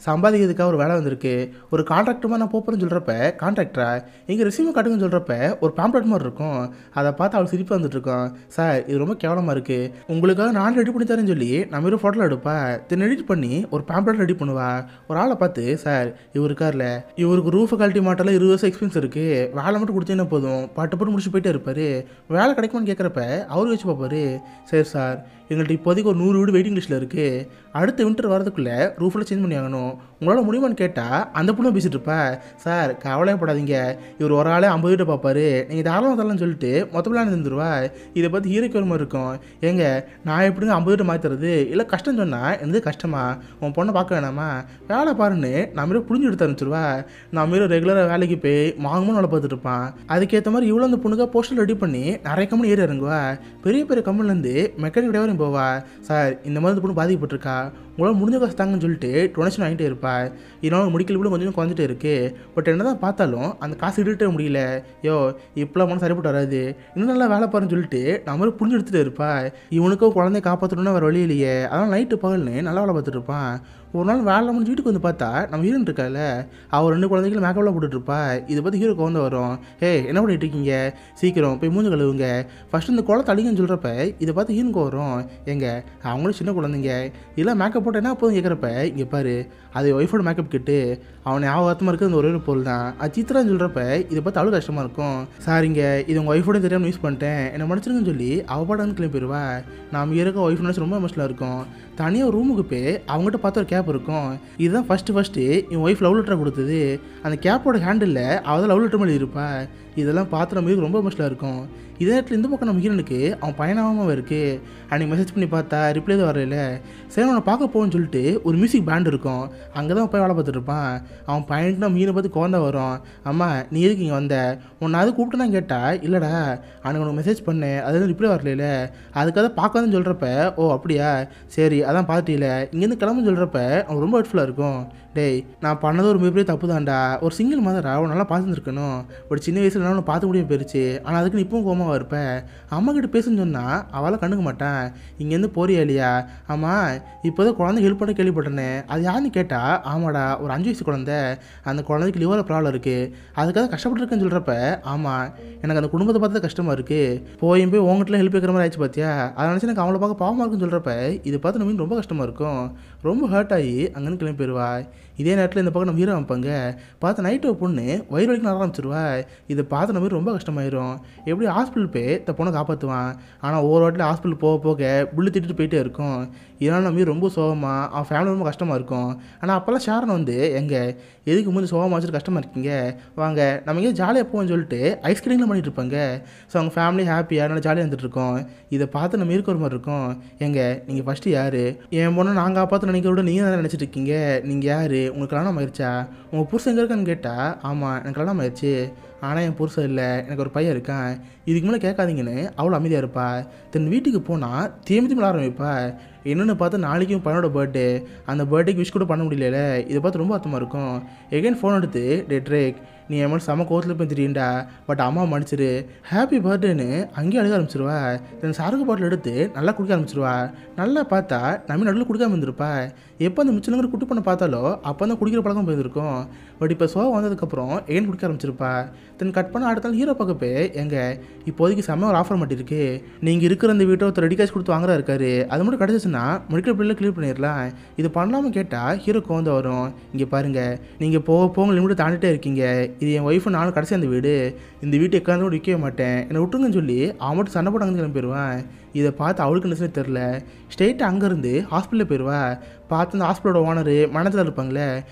சம்பாதிக்கிறதுக்காக ஒரு வேலை வந்திருக்கு, ஒரு கான்ட்ராக்டமாக நான் போகிறேன்னு சொல்கிறப்ப கான்ட்ராக்டரா எங்கள் ரெசியூம் காட்டுங்கன்னு சொல்கிறப்ப ஒரு பேம்ப்ளெட் மாதிரி இருக்கும். அதை பார்த்து அவள் சிரிப்பு வந்துட்டுருக்கோம். சார் இது ரொம்ப கேவலமாக இருக்குது, உங்களுக்காக நான் ரெடி பண்ணி தரேன்னு சொல்லி நம்ம ஹீரோ ஃபோட்டோ எடுப்பா. தென் எடிட் பண்ணி ஒரு பேம்ப்ளெட் ரெடி பண்ணுவா. ஒரு ஆளை பார்த்து சார் இவர் இருக்கார்ல, இவருக்கு ரூஃபை கழட்டி மாட்டல 20 வருஷம் எக்ஸ்பீரியன்ஸ் இருக்குது, வேலை மட்டும் கொடுத்தீங்கன்னா போதும், பாட்டு போட்டு முடிச்சு போயிட்டே இருப்பார், வேலை கிடைக்குமான்னு கேட்குறப்ப அவர் வச்சு பார்ப்பாரு. சரி சார் எங்கள்கிட்ட இப்போதைக்கு ஒரு 100 வீடு வெயிட்டிங் லிஸ்ட்டில் இருக்குது, அடுத்த வின்டர் வரதுக்குள்ளே ரூஃபில் சேஞ்ச் பண்ணி ஆகணும், உங்களால் முடியுமான்னு கேட்டால் அந்த பொண்ணு பேசிகிட்டு இருப்பா. சார் கவலையப்படாதீங்க, இவர் ஒரு ஆளே 50 வீட்டை பார்ப்பாரு, நீங்கள் தாராளம் தரலாம்னு சொல்லிட்டு மொத்தப்பெல்லாம் இருந்துருவா. இதை பார்த்து ஹீரோக்கு ஒரு மாதிரி இருக்கும். ஏங்க நான் எப்படிங்க 50 வீட்டை மாற்றுறது, இல்லை கஷ்டம் சொன்னால் என்னது கஷ்டமா, உன் பொண்ணை பார்க்க வேணாமா, வேலை பாருன்னு நம்ம புரிஞ்சு எடுத்து ஆரம்பிச்சிருவா. நம்ம ரெகுலராக வேலைக்கு போய் மாங்கன்னு வேலை பார்த்துட்டு இருப்பான். அதுக்கேற்ற மாதிரி இவ்வளோ அந்த பொண்ணுக்காக போஸ்டர் ரெடி பண்ணி நிறைய கம்பெனி ஏறி இறங்குவா. பெரிய பெரிய கம்பெனிலேருந்து மெக்கானிக் டிரைவரும் போவா. சார் இந்த மாதிரி பொண்ணு பாதிக்கப்பட்டிருக்கா, உங்களால் முடிஞ்ச காசு தாங்கன்னு சொல்லிட்டு டொனேஷன் வாங்கிட்டே இருப்பா. இதனால் முடிக்கல கூட கொஞ்சம் குறைஞ்சிட்டே இருக்குது. பட் என்ன தான் பார்த்தாலும் அந்த காசு இட்டுகிட்டே முடியல. யோ இப்போலாம் மனசு சரிப்பட்டு வராது, இன்னும் நல்லா வேலை பாருன்னு சொல்லிட்டு நம்ம புரிஞ்சு எடுத்துகிட்டு இருப்பா. இவனுக்கோ குழந்தைய காப்பாற்றணும்னா வேறு வழி இல்லையே, அதனால் நைட்டு பகல்னு நல்லா வேலை பார்த்துட்டு இருப்பான். ஒரு நாள் வேலை முடிஞ்சு வீட்டுக்கு வந்து பார்த்தா நம்ம ஹீரோன் இருக்கால, அவர் 2 குழந்தைகளும் மேக்கப்லாம் போட்டுட்ருப்பா. இதை பார்த்து ஹீரோக்கு வந்து வரும். ஹே என்ன பண்ணிட்டு இருக்கீங்க, சீக்கிரம் போய் மூஞ்சி கழுவுங்க, ஃபஸ்ட்டு இந்த குளத்தை அழிங்கன்னு சொல்கிறப்ப இதை பார்த்து ஹீரோனுக்கு வரும். எங்க அவங்களும் சின்ன குழந்தைங்க, இதெல்லாம் மேக்கப் போட்டு என்ன போதும் கேட்குறப்ப இங்கே பாரு அது ஒய்ஃபோட மேக்கப் கிட்டு, அவனை ஞாபகமாக இருக்குது அந்த ஒரே ஒரு பொருள் தான், அது சித்ரான்னு சொல்கிறப்ப இதை பார்த்து அவ்வளோ கஷ்டமாக இருக்கும். சாரிங்க இது உங்கள் ஒய்ஃபோட தெரியாமல் யூஸ் பண்ணிட்டேன், என்னை மன்னிச்சிருங்கன்னு சொல்லி அவள் பாடான்னு கிளம்பி போயிடுவா. நம்ம இருக்க ஒய்ஃப் நினச்சி ரொம்ப எமோஷனலாக இருக்கும். தனியாக ரூமுக்கு போய் அவங்ககிட்ட பார்த்து ஒரு கேப் இருக்கும். இதுதான் ஃபஸ்ட்டு என் ஒய்ஃப் லவ் லெட்டரை கொடுத்தது, அந்த கேப்போட ஹேண்டில் அவள் தான் லவ் லெட்டர் மாதிரி இருப்பா. இதெல்லாம் பார்த்து நம்ம ரொம்ப எமோஷனலாக இருக்கும். இதே நேரத்தில் இந்த பக்கம் நம்ம ஹீரோனுக்கு அவன் பயனாகாமல் இருக்குது. அன்றைக்கி மெசேஜ் பண்ணி பார்த்தா ரிப்ளை தான் வரல. சரி அவனை பார்க்க போகணும்னு சொல்லிட்டு ஒரு மியூசிக் பேண்ட் இருக்கும், அங்கே தான் போய் வேலை பார்த்துட்டு இருப்பான். அவன் பையன்ட்டு நம்ம ஹீரோ பார்த்து குழந்தை வரும். அம்மா நீ எதுக்கு இங்கே வந்த, உன்னை அது கூப்பிட்டு கேட்டால் இல்லைடா அன்றைக்கி உனக்கு மெசேஜ் பண்ணேன் அது எதுவும் ரிப்ளை வரல, அதுக்காக பார்க்காதுன்னு சொல்கிறப்ப ஓ அப்படியா சரி அதான் பார்த்துட்டில இங்கேருந்து கிளம்புன்னு சொல்கிறப்ப அவன் ரொம்ப ஹெல்ப்ஃபுல்லாக இருக்கும். டேய் நான் பண்ணது ஒரு மிகப்பெரிய தப்பு தான்டா, ஒரு சிங்கிள் மதரா அவன் நல்லா பார்த்துருக்கணும், ஒரு சின்ன வயசில் நான் பார்த்து முடியும் போயிருச்சு, ஆனால் அதுக்கு நீ இப்பவும் கோமாவாக இருப்பேன், அம்மா கிட்ட பேசுன்னு சொன்னால் அவளால் கண்டுக்க மாட்டான், இங்கேருந்து போறியா இல்லையா, ஆமாம் இப்போதான் குழந்தை ஹெல்ப் பண்ண கேள்விப்பட்டேனே அது யாருன்னு கேட்டால் ஆமாடா ஒரு 5 வயசு குழந்தை, அந்த குழந்தைக்கு லிவர் ப்ராப்ளம் இருக்குது, அதுக்காக கஷ்டப்பட்டுருக்குன்னு சொல்கிறப்ப ஆமாம் எனக்கு அந்த குடும்பத்தை பார்த்து கஷ்டமாக இருக்குது, போய் உங்கள்கிட்ட ஹெல்ப் கேட்குற மாதிரி ஆயிடுச்சு பார்த்தியா, அதை நினச்சி எனக்கு அவளை பார்க்க பாவமாக இருக்குன்னு சொல்கிறப்ப இதை பார்த்து நம்ம ரொம்ப கஷ்டமாக இருக்கும். ரொம்ப ஹர்ட் ஆகி அங்கேருந்து கிளம்பி போயிடுவா. இதே நேரத்தில் இந்த பக்கம் நம்ம ஹீரோ வைப்பாங்க. பார்த்து நைட்டு பொண்ணு வயிறு வலிக்கு ஆரம்பிச்சிருவா. இதை பார்த்து நம்ம ரொம்ப கஷ்டமாயிரும். எப்படி ஹாஸ்பிட்டல் போய் இந்த பொண்ணை காப்பாற்றுவான், ஆனால் ஒவ்வொரு வாட்டில் ஹாஸ்பிட்டல் போக போக புல்லு திட்டுட்டு போயிட்டே இருக்கும். இதனால் நம்ம ரொம்ப சோகமாக அவன் ஃபேமிலி ரொம்ப கஷ்டமாக இருக்கும். ஆனால் அப்போல்லாம் ஷாரன் வந்து எங்கே எதுக்கு முந்தைய சோகமாக வச்சுட்டு கஷ்டமாக இருக்கீங்க, வாங்க நம்ம எங்கேயும் ஜாலியாக போவோம்னு சொல்லிட்டு ஐஸ்கிரீம்லாம் பண்ணிட்டு இருப்பாங்க. ஸோ அவங்க ஃபேமிலி ஹாப்பியாக நல்லா ஜாலியாக இருந்துட்டு இருக்கோம். இதை பார்த்து நம்ம இருக்கிற மாதிரி இருக்கும். எங்க நீங்கள் ஃபஸ்ட்டு யார், என் பொண்ணை நாங்கள் காப்பாற்ற நினைக்கிறத விட நீங்கள் தான் நினச்சிட்டு இருக்கீங்க, நீங்கள் யார், உங்களுக்கு கல்யாணம் ஆயிடுச்சா, உங்கள் புருஷன் எங்கே இருக்கான்னு கேட்டால் ஆமாம் எனக்கு கல்யாணம் ஆயிடுச்சு, ஆனால் என் புருஷன் இல்லை எனக்கு ஒரு பையன் இருக்கான், இதுக்கு மேலே கேட்காதீங்கன்னு அவ்வளோ அமைதியாக இருப்பா. தன் வீட்டுக்கு போனால் தேம்பி தேம்பி ஆரம்பிப்பா. என்னென்னு பார்த்து நாளைக்கும் பையனோட பர்த்டே, அந்த பர்த்டேக்கு விஷ் கூட பண்ண முடியல. இதை பார்த்து ரொம்ப அர்த்தமாக இருக்கும். எகைன் ஃபோன் எடுத்து ட்ரேக் நீ என் மாதிரி செம கோவத்தில் போய் தெரியுண்டா, பட் அம்மா மன்னிச்சிரு ஹாப்பி பர்த்டேன்னு அங்கேயே அழுக ஆரம்பிச்சிருவா. தென் சரக்கு பாட்டில் எடுத்து நல்லா குடிக்க ஆரம்பிச்சிருவா. நல்லா பார்த்தா நம்ம நடுவில் குடிக்காமல் இருந்திருப்பா. எப்போ அந்த மிச்சனங்கிற குட்டி பண்ண பார்த்தாலோ அப்போ தான் குடிக்கிற பழக்கம் போயிருக்கும். பட் இப்போ சோகம் வந்ததுக்கப்புறம் எகைன் குடிக்க ஆரம்பிச்சிருப்பா. தென் கட் பண்ண அடுத்த நாள் ஹீரோ பார்க்க போய் எங்கே இப்போதைக்கு செம்ம ஒரு ஆஃபர் மட்டும் இருக்குது, நீங்கள் இருக்கிற அந்த வீட்டை ஒருத்தர் ரெடி காசு கொடுத்து வாங்குறா இருக்காரு, அது மட்டும் கிடச்சிச்சுன்னா மெடிக்கல் பில்லில் கிளியர் பண்ணிடலாம். இது பண்ணலாமல் கேட்டால் ஹீரோக்கு வந்து வரும். இங்கே பாருங்கள் நீங்கள் போக லிமிட்டு தாண்டிட்டே இருக்கீங்க, இது என் ஒய்ஃபு நானும் கடைசி அந்த வீடு, இந்த வீட்டு எக்காந்து கூட விற்கவே மாட்டேன், என்னை விட்டுருங்கன்னு சொல்லி அவன் மட்டும் சண்டை போட்டு அங்கே கிளம்பிடுவான். இதை பார்த்து அவளுக்கு நினச்சே தெரில. ஸ்ட்ரெயிட்டாக அங்கேருந்து ஹாஸ்பிட்டலில் போயிடுவா. பார்த்து அந்த ஹாஸ்பிட்டலோட ஓனரு மனத்தில் இருப்பாங்களே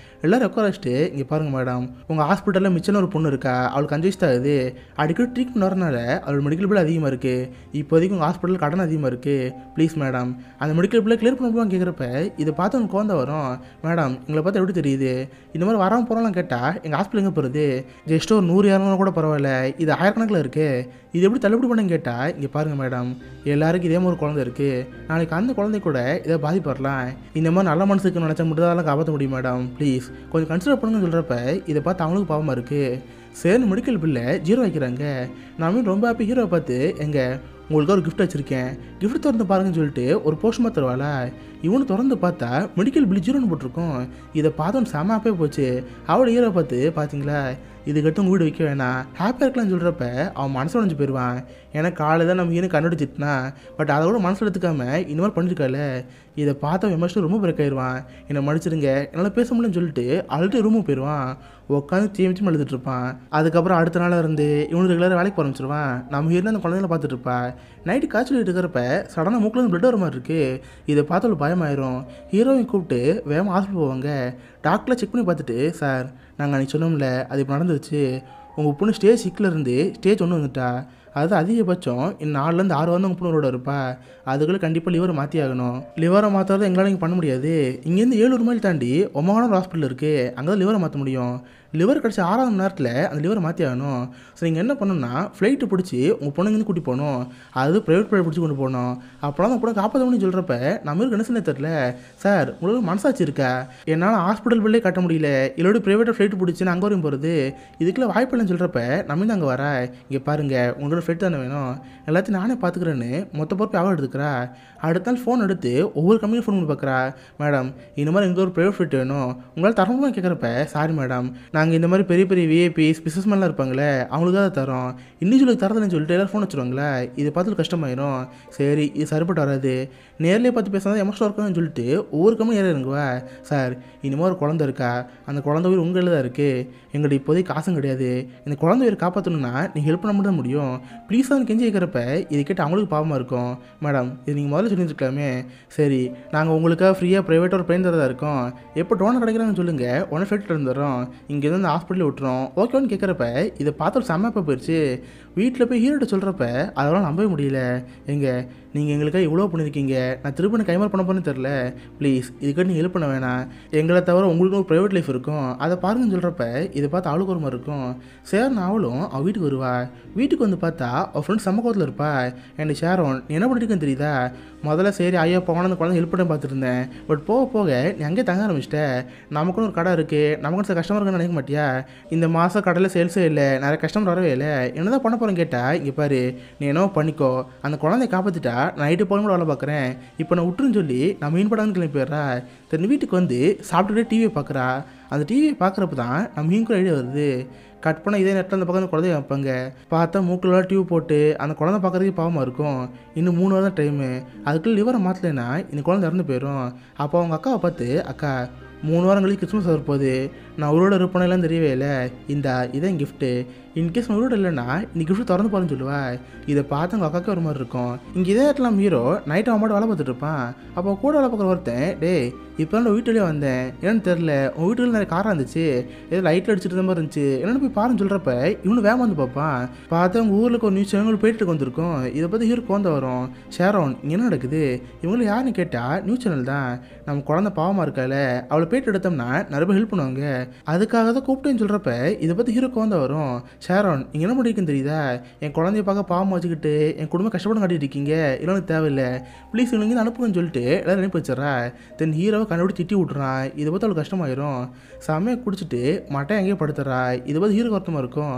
எல்லோரும் உட்கார வச்சுட்டு இங்கே பாருங்கள் மேடம் உங்கள் ஹாஸ்பிட்டலில் மிச்சம் ஒரு பொண்ணு இருக்கா, அவளுக்கு 5 வயசு தான் ஆகுது, அடிக்கடி ட்ரீட்மெண்ட் வரனால அவள் மெடிக்கல் பில் அதிகமாக இருக்குது, இப்போதைக்கு உங்கள் ஹாஸ்பிட்டலில் கடன் அதிகமாக இருக்குது, ப்ளீஸ் மேடம் அந்த மெடிக்கல் பில்லை கிளியர் பண்ண போவான்னு கேட்குறப்ப இதை பார்த்து உனக்கு குழந்தை வரும். மேடம் எங்களை பார்த்து எப்படி தெரியுது, இந்த மாதிரி வராமல் போகிறோம்லாம் கேட்டால் எங்கள் ஹாஸ்பிட்டல் எங்கே போகிறது, ஜஸ்ட் ஒரு 100-200 கூட பரவாயில்ல, இது 1000 இருக்குது, இது எப்படி தள்ளுபடி பண்ணுன்னு கேட்டால் இங்கே பாருங்கள் மேடம் எல்லாருக்கும் இதே மாதிரி குழந்தை இருக்குது, நாளைக்கு அந்த குழந்தை கூட இதை பாதிப்பு வரலாம், இந்த மாதிரி நல்ல மனசுக்கு நினச்சா மட்டும் தான் காப்பாற்ற முடியும் மேடம், ப்ளீஸ் கொஞ்சம் கன்சிடர் பண்ணுங்கன்னு சொல்கிறப்ப இதை பார்த்து அவனுக்கு பாவமாக இருக்குது. சேர்னு மெடிக்கல் பில்லை 0 வைக்கிறாங்க. நான் ரொம்ப ஹாப்பி ஹீரோவை பார்த்து எங்க உங்களுக்கு ஒரு கிஃப்ட் வச்சிருக்கேன், கிஃப்ட் திறந்து பாருங்கன்னு சொல்லிட்டு ஒரு போஸ்ட்மா தருவாளா. இவனு திறந்து பார்த்தா மெடிக்கல் பில் 0ன்னு போட்டிருக்கோம். இதை பார்த்தோன்னு செம ஹாப்பியாக போச்சு. அவளோட ஹீரோ பார்த்து பார்த்தீங்களா இதுக்கடுத்து உங்கள் வீடு வைக்க வேணாம், ஹாப்பியாக இருக்கலாம்னு சொல்கிறப்ப அவன் மனசு உடஞ்சி போயிடுவான். ஏன்னா காலையில் தான் நம்ம ஹீரோ கண்டுபிடிச்சிட்டுனா பட் அதை கூட மனசில் எடுத்துக்காம இந்த மாதிரி பண்ணியிருக்காள். இதை பார்த்தா எமோஷனல் ரொம்ப பிரேக் ஆயிடுவான். என்னை மன்னிச்சிடுங்க என்னால் பேச முடியலன்னு சொல்லிட்டு அழுட்டு ரூமுக்கு போயிடுவான். உட்காந்து தேமிச்சு அழுதுட்டு இருப்பான். அதுக்கப்புறம் அடுத்த நாளாக இருந்து இவனுக்கு ரெகுலராக வேலைக்கு போக ஆரம்பிச்சிருவான். நம்ம ஹீரோ அந்த குழந்தைங்கள பார்த்துட்டு இருப்பா. நைட்டு காய்ச்சல் இருக்கிறப்ப சடனாக மூக்கில் பிளட் வர மாதிரி இருக்குது. இதை பார்த்து ஒரு பயமாயிரும். ஹீரோயின் கூப்பிட்டு வேகமாக ஹாஸ்பிட்டல் போவாங்க. டாக்டரில் செக் பண்ணி பார்த்துட்டு சார் நாங்கள் அன்றைக்கி சொன்னோம்ல அது இப்போ நடந்துருச்சு, உங்கள் பொண்ணு ஸ்டேஜ் 6 இருந்து ஸ்டேஜ் 1 வந்துட்டா. அது அதிகபட்சம் இன்னும் 4 to 6 வாரம் உங்கள் பொண்ணோட இருப்பா. அதுக்குள்ளே கண்டிப்பாக லிவரை மாற்றி ஆகணும். லிவரை மாற்றாத எங்களால் நீங்கள் பண்ண முடியாது. இங்கேருந்து 700 மைல் தாண்டி ஒமாகான ஒரு ஹாஸ்பிட்டல் இருக்குது, அங்கே தான் லிவரை மாற்ற முடியும். லிவர் கிடச்ச 6வது மணி நேரத்தில் அந்த லிவரை மாற்றி ஆகணும். ஸோ நீங்கள் என்ன பண்ணணும்னா ஃப்ளைட்டு பிடிச்சி உங்கள் பொண்ணுங்கேருந்து கூட்டி போகணும். அது ப்ரைவேட் ஃப்ளைட் பிடிச்சி கொண்டு போகணும். அப்போலாம் அந்த பொண்ணை காப்பாற்றணும்னு சொல்கிறப்ப நம்மளுக்கு என்ன செய்ய தெரில. சார் உங்களுக்கு மனசாச்சு இருக்கா, என்னால் ஹாஸ்பிட்டல் பில்லே கட்ட முடியல, இல்லோட ப்ரைவேட்டாக ஃப்ளைட்டு பிடிச்சி அங்கே வரையும் போகிறது இதுக்குள்ள வாய்ப்பு இல்லைன்னு சொல்கிறப்ப நம்ம தான் அங்கே வரேன். இங்கே பாருங்கள் உங்களோட ஃப்ளைட் தானே வேணும், எல்லாத்தையும் நானே பார்த்துக்கிறேன்னு மொத்த பொறுப்பு அவள் எடுத்துக்கிறா. அடுத்த நாள் ஃபோன் எடுத்து ஒவ்வொரு கம்பெனியும் ஃபோன் பண்ணி பார்க்குறா. மேடம் இந்த மாதிரி எங்கே ஒரு ப்ரைவேட் ஃப்ளைட் வேணும், உங்களால் தரமாக கேட்குறப்ப சாரி மேடம் நாங்கள் இந்த மாதிரி பெரிய பெரிய விஐபிஸ் பிஸ்னஸ்மேன்லாம் இருப்பாங்களே அவங்களுக்காக தரோம், இண்டிவிஜுவலுக்கு தரதுன்னு சொல்லிட்டு எல்லோரும் ஃபோன் வச்சுருவாங்களே, இதை பார்த்து கஷ்டமாயிரும். சரி இது சரிப்பட்டு வராது, நேர்லேயே பார்த்து பேசினா எமோஷனல் இருக்குன்னு சொல்லிட்டு ஒவ்வொரு கம்பெனி ஏற இருங்குவா. சார் இனிமேல் ஒரு குழந்தை இருக்கா, அந்த குழந்தை உயிர் உங்களில் தான் இருக்குது, எங்கள்கிட்ட இப்போதைக்கு காசும் கிடையாது, இந்த குழந்தை உயிரை காப்பாற்றணும்னா நீங்கள் ஹெல்ப் பண்ண மட்டும் தான் முடியும், ப்ளீஸ் தான் கெஞ்சி கேட்குறப்ப இது கேட்டு அவங்களுக்கு பாவமாக இருக்கும். மேடம் இது நீங்கள் முதல்ல சொல்லியிருக்கலாமே. சரி நாங்கள் உங்களுக்காக ஃப்ரீயாக ப்ரைவேட்டாக ஒரு ப்ளைன் தரதாக இருக்கோம், எப்போ டோனர் கிடைக்கிறாங்கன்னு சொல்லுங்கள், உடனே ஃப்ளைட் இருந்துடுறோம், இங்கேருந்து அந்த ஹாஸ்பிட்டலில் விட்டுறோம் ஓகேன்னு கேட்குறப்ப இதை பார்த்து ஒரு செம்மப்போ போயிடுச்சு. வீட்டில் போய் ஹீரோட்ட சொல்கிறப்ப அதெல்லாம் நம்பவே முடியல. நீங்கள் எங்களுக்காக இவ்வளோ பண்ணியிருக்கீங்க, நான் திரும்ப கைமாறு பண்ண போறேன்னு தெரில, ப்ளீஸ் இதுக்காக நீங்கள் ஹெல்ப் பண்ண வேணாம், எங்களை தவிர உங்களுக்கு ஒரு ப்ரைவேட் லைஃப் இருக்கும் அதை பாருங்கன்னு சொல்கிறப்ப இதை பார்த்து அவளுக்கு ஒரு மாதிரி இருக்கும். சேர்னு அவளும் அவள் வீட்டுக்கு வருவா. வீட்டுக்கு வந்து பார்த்தா அவள் ஃப்ரெண்ட் செம்ம கோவத்தில் இருப்பா. என் ஷேரோன் நீ என்ன பண்ணிருக்கேன்னு தெரியுதா, முதல்ல சரி ஐயா போகணும் அந்த குழந்தை ஹெல்ப் பண்ண பார்த்துட்டு இருந்தேன், பட் போக போக நீ அங்கேயே தங்க ஆரம்பிச்சிட்டேன், நமக்குன்னு ஒரு கடை இருக்குது, நமக்குன்னு சில கஸ்டமர் இருக்குன்னு நினைக்க மாட்டியா, இந்த மாதம் கடையில் சேல்ஸே இல்லை, நிறைய கஸ்டமர் வரவே இல்லை, என்ன தான் பண்ண போகிறேன்னு கேட்டால் இங்கே பாரு நீ என்னவோ பண்ணிக்கோ, அந்த குழந்தைய காப்பாற்றிட்டா நைட்டு போக கூட வேலை பார்க்குறேன், இப்போ நான் விட்டுருன்னு சொல்லி நான் மீன் படாதுன்னு கிளம்பி போயிடுறா. தன் வீட்டுக்கு வந்து சாப்பிட்டுக்கிட்டே டிவியை பார்க்குறா. அந்த டிவியை பார்க்குறப்ப தான் நம்ம மீன் கூட ஐடியா வருது. கட் பண்ண இதே நேரத்தில் அந்த பக்கம் அந்த குழந்தைய வைப்பாங்க. பார்த்தா மூக்கில் டியூப் போட்டு அந்த குழந்தை பார்க்குறதுக்கு பாவமாக இருக்கும். இன்னும் 3 வாரம் தான் டைமு, அதுக்குள்ளே லிவரை மாற்றலைன்னா இந்த குழந்தை இறந்து போயிடும். அப்போ அவங்க அக்காவை பார்த்து அக்கா 3 வாரம் கழிச்சு கிறிஸ்மஸ் வரப்போகுது, நான் உங்களோட இருப்பேனெல்லாம் தெரியவே இல்லை, இதான் கிஃப்ட்டு, இன்கேஸ் உங்களோட இல்லைன்னா இன்னைக்கு கிஃப்ட் திறந்து போகிறேன்னு சொல்லுவா. இதை பார்த்து அவங்க அக்காவுக்கு ஒரு மாதிரி இருக்கும். இங்கே இதே இடத்துல ஹீரோ நைட்டு அவன் மட்டும் வேலை பார்த்துட்டு இருப்பான். அப்போ கூட வேலை பார்க்குற ஒருத்தன் டே இப்போ நான் வீட்டுலேயே வந்தேன் என்னன்னு தெரில, உங்கள் வீட்டுல நிறைய காராக இருந்துச்சு, ஏதோ லைட்டில் அடிச்சுட்டு இருந்த மாதிரி இருந்துச்சு, என்னென்னு போய் பாருன்னு சொல்கிறப்ப இவனு வேகம் வந்து பார்ப்பான். பார்த்து அவங்க ஊரில் ஒரு நியூஸ் சேனல் போயிட்டு வந்திருக்கும். இதை பார்த்து ஹீரோ கோந்த வரும். ஷேரோன் என்ன நடக்குது, இவங்களும் யாருன்னு கேட்டால் நியூஸ் சேனல் தான், நம்ம குழந்தை பாவமாக இருக்கால அவளை பேட்டு எடுத்தோம்னா நிறைய பேர் ஹெல்ப் பண்ணுவாங்க, அதுக்காக தான் கூப்பிட்டேன்னு சொல்கிறப்ப இதை பற்றி ஹீரோ கோந்த வரும். ஷேரோன் நீங்கள் என்ன பண்ணிருக்குன்னு தெரியுதா, என் குழந்தைய பார்க்க பாவம் வச்சுக்கிட்டு என் குடும்பம் கஷ்டப்பட்டு காட்டிட்டு இருக்கீங்க, இல்லைன்னு தேவையில்லை, ப்ளீஸ் இவங்க அனுப்புங்கன்னு சொல்லிட்டு எல்லாரும் அனுப்பி வச்சிடறா. தென் ஹீரோவை கண்டுபிடி திட்டி விட்றான். இதை பார்த்து அவளுக்கு கஷ்டமாயிரும். செம்மையை குடிச்சிட்டு மட்டை எங்கேயே படுத்துறா. இதை பார்த்து ஹீரோ வருத்தமாக இருக்கும்.